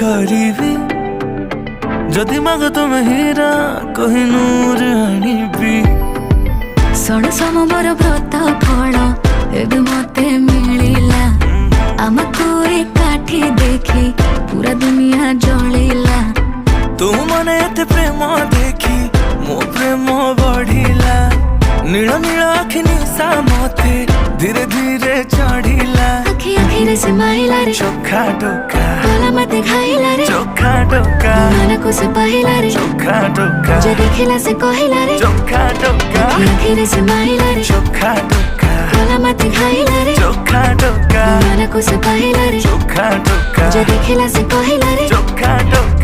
କରିବି ଯଦି ମାଗ ତୁମେ ହୀରା କୋହିନୂର ଆଣିବି। ଶୁଣ ସମ ମୋର ବ୍ରତ ଫଳ ଏବେ ମତେ ମିଳିଲା, ଆମକୁ ଏକାଠି ଦେଖି ପୁରା ଦୁନିଆ ଜଳିଲା। ତୁ ମନେ ଏତେ ପ୍ରେମ ଦେଖି ମୋ ପ୍ରେମ ବଢିଲା, ନୀଳ ନୀଳ ଆଖି ନିଶା ମତେ ଧୀରେ ଧୀରେ ଚଢିଲା। ଆଖି ଆଖିରେ ସେ ମାଇଲା ରେ ଚୋଖା ଟୋକା, ଗଲା ମତେ ଖାଇଲା ରେ ଚୋଖା ଟୋକା, ମନକୁ ସେ ପାଇଲା ରେ ଚୋଖା ଟୋକା, ଯେ ଦେଖିଲା ସେ କହିଲା ରେ ଚୋଖା ଟୋକା, ଆଖି ଆଖିରେ ସେ ମାଇଲା ରେ ଚୋଖା ଟୋକା, ଗଲା ମତେ ଖାଇଲା ରେ ଚୋଖା ଟୋକା, ମନକୁ ସେ ପାଇଲା ରେ ଚୋଖା ଟୋକା, ଯେ ଦେଖିଲା ସେ କହିଲା ରେ ଚୋଖା ଟୋକା।